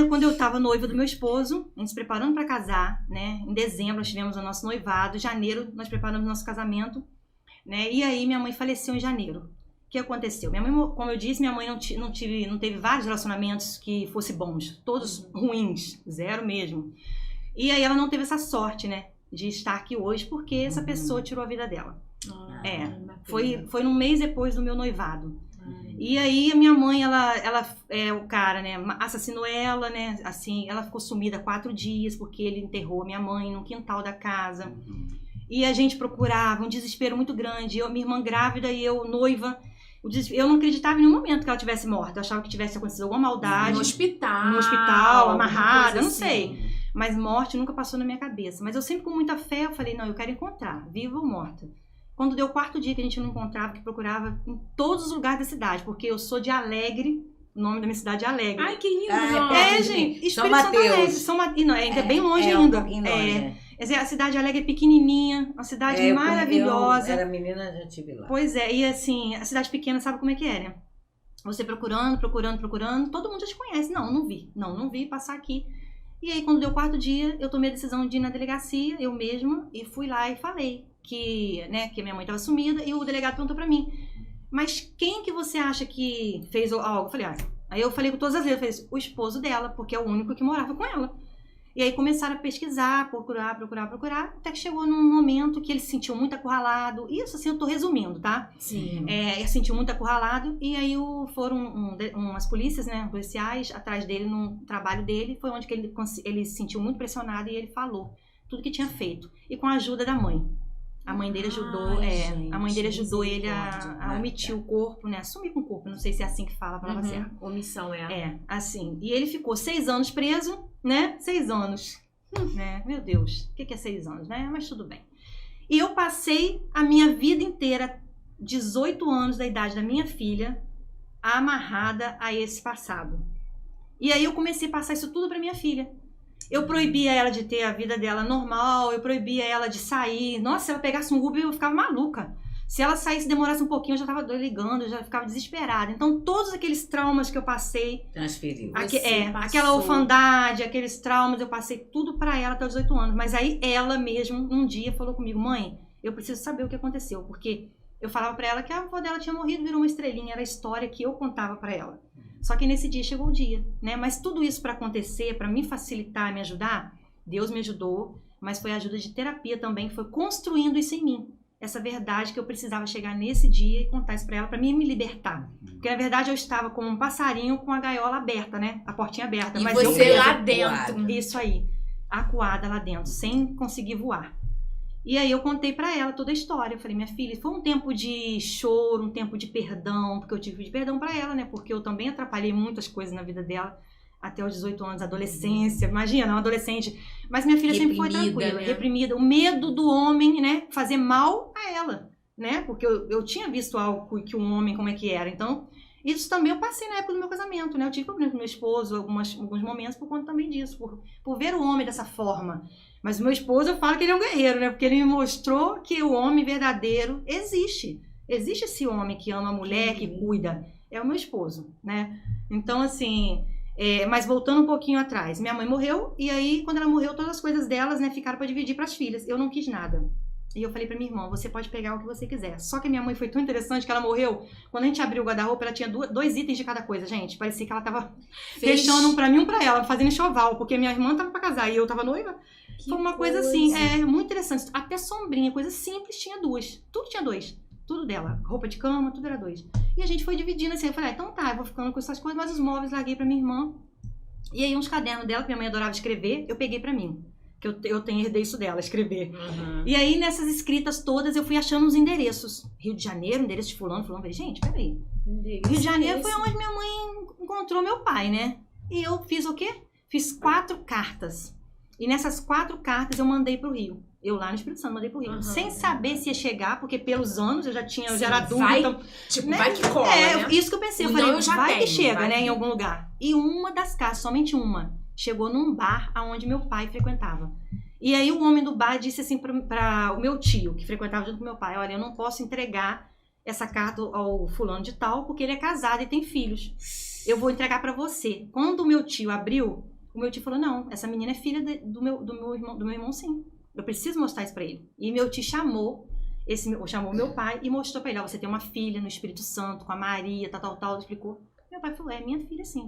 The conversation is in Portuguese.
quando eu tava noiva do meu esposo, a gente se preparando para casar, né? Em dezembro nós tivemos o nosso noivado, em janeiro nós preparamos o nosso casamento, né? E aí minha mãe faleceu em janeiro. O que aconteceu? Minha mãe, como eu disse, minha mãe não teve vários relacionamentos que fossem bons, todos ruins, zero mesmo. E aí ela não teve essa sorte, né? De estar aqui hoje, porque essa pessoa tirou a vida dela. Foi um mês depois do meu noivado. E aí a minha mãe, o cara, né, assassinou ela, né, assim, ela ficou sumida 4 dias, porque ele enterrou a minha mãe no quintal da casa. E a gente procurava, um desespero muito grande, minha irmã grávida e eu noiva. Eu não acreditava em nenhum momento que ela tivesse morta, eu achava que tivesse acontecido alguma maldade. No hospital, amarrada, eu não assim. sei. Mas morte nunca passou na minha cabeça. Mas eu sempre com muita fé, eu falei, não, eu quero encontrar, viva ou morta. Quando deu o 4º dia que a gente não encontrava, que procurava em todos os lugares da cidade, porque eu sou de Alegre, o nome da minha cidade é Alegre. Ai, que lindo! Gente, Espírito São Santo Mateus. Alegre, ainda é bem longe ainda. A cidade de Alegre é pequenininha, uma cidade maravilhosa. Eu era menina, já estive lá. Pois é, e assim, a cidade pequena sabe como é que é, né? Você procurando, todo mundo já te conhece. Não vi passar aqui. E aí, quando deu o 4º dia, eu tomei a decisão de ir na delegacia, eu mesma, e fui lá e falei que minha mãe estava sumida, e o delegado perguntou pra mim, mas quem que você acha que fez algo? Eu falei, aí eu falei com todas as letras, o esposo dela, porque é o único que morava com ela. E aí começaram a pesquisar, procurar, até que chegou num momento que ele se sentiu muito acurralado. Isso, assim, eu tô resumindo, tá? Sim. Ele se sentiu muito acurralado, e aí foram umas polícias, né, policiais, atrás dele, no trabalho dele, foi onde que ele se sentiu muito pressionado, e ele falou tudo que tinha feito. E com a ajuda da mãe. A mãe dele ajudou, a mãe dele ajudou ele a omitir o corpo, né? Assumir com o corpo, não sei se é assim que fala a palavra certa. Omissão assim. E ele ficou 6 anos preso, né? 6 anos. Né? Meu Deus, o que é 6 anos, né? Mas tudo bem. E eu passei a minha vida inteira, 18 anos da idade da minha filha, amarrada a esse passado. E aí eu comecei a passar isso tudo pra minha filha. Eu proibia ela de ter a vida dela normal, eu proibia ela de sair. Nossa, se ela pegasse um Uber, eu ficava maluca. Se ela saísse, demorasse um pouquinho, eu já estava ligando, eu já ficava desesperada. Então, todos aqueles traumas que eu passei... Transferiu. Aquela orfandade, aqueles traumas, eu passei tudo pra ela até os 18 anos. Mas aí, ela mesmo, um dia, falou comigo, mãe, eu preciso saber o que aconteceu. Porque eu falava pra ela que a avó dela tinha morrido, virou uma estrelinha, era a história que eu contava pra ela. Só que nesse dia chegou o dia, né? Mas tudo isso para acontecer, para me facilitar, me ajudar, Deus me ajudou, mas foi a ajuda de terapia também, que foi construindo isso em mim. Essa verdade que eu precisava chegar nesse dia e contar isso para ela, para mim me libertar. Porque na verdade eu estava como um passarinho com a gaiola aberta, né? A portinha aberta. E mas você eu lá dentro. Isso aí, acuada lá dentro, sem conseguir voar. E aí eu contei pra ela toda a história. Eu falei, minha filha, foi um tempo de choro, um tempo de perdão, porque eu tive de perdão pra ela, né? Porque eu também atrapalhei muitas coisas na vida dela, até os 18 anos, adolescência, imagina, uma adolescente. Mas minha filha sempre foi tranquila, né? Reprimida. O medo do homem, né? Fazer mal a ela, né? Porque eu tinha visto algo que um homem, como é que era. Então, isso também eu passei na época do meu casamento, né? Eu tive problema com meu esposo, alguns momentos por conta também disso, por ver o homem dessa forma. Mas o meu esposo, eu falo que ele é um guerreiro, né? Porque ele me mostrou que o homem verdadeiro existe. Existe esse homem que ama a mulher, que cuida. É o meu esposo, né? Então, assim... mas voltando um pouquinho atrás. Minha mãe morreu, e aí, quando ela morreu, todas as coisas delas, né, ficaram para dividir para as filhas. Eu não quis nada. E eu falei pra minha irmã, você pode pegar o que você quiser. Só que a minha mãe foi tão interessante que ela morreu. Quando a gente abriu o guarda-roupa, ela tinha 2 itens de cada coisa, gente. Parecia que ela tava deixando um pra mim e um pra ela, fazendo enxoval. Porque minha irmã tava pra casar e eu tava noiva. Foi uma coisa assim, muito interessante. Até sombrinha, coisa simples, tinha 2. Tudo tinha 2. Tudo dela. Roupa de cama, tudo era 2. E a gente foi dividindo assim. Eu falei, então tá, eu vou ficando com essas coisas, mas os móveis larguei pra minha irmã. E aí uns cadernos dela, que minha mãe adorava escrever, eu peguei pra mmim. Que eu herdei isso dela, escrever. Uhum. E aí, nessas escritas todas, eu fui achando uns endereços. Rio de Janeiro, endereço de fulano. Falei, gente, peraí. Rio de Janeiro foi onde minha mãe encontrou meu pai, né? E eu fiz o quê? Fiz 4 cartas. E nessas 4 cartas eu mandei pro Rio. Eu lá no Espírito Santo mandei pro Rio. Sem saber se ia chegar, porque pelos anos eu já era adulta. Vai, então, tipo, né? vai que cola, né? Isso que eu pensei. Eu falei, vai que chega, né? Em algum lugar. E uma das cartas, somente uma, chegou num bar onde meu pai frequentava. E aí o homem do bar disse assim para o meu tio, que frequentava junto com meu pai, olha, eu não posso entregar essa carta ao fulano de tal, porque ele é casado e tem filhos. Eu vou entregar para você. Quando o meu tio abriu, O meu tio falou, não, essa menina é filha do meu irmão, sim. Eu preciso mostrar isso pra ele. E meu tio chamou meu pai e mostrou pra ele, ó, você tem uma filha no Espírito Santo, com a Maria, tal, explicou. Meu pai falou, é minha filha sim.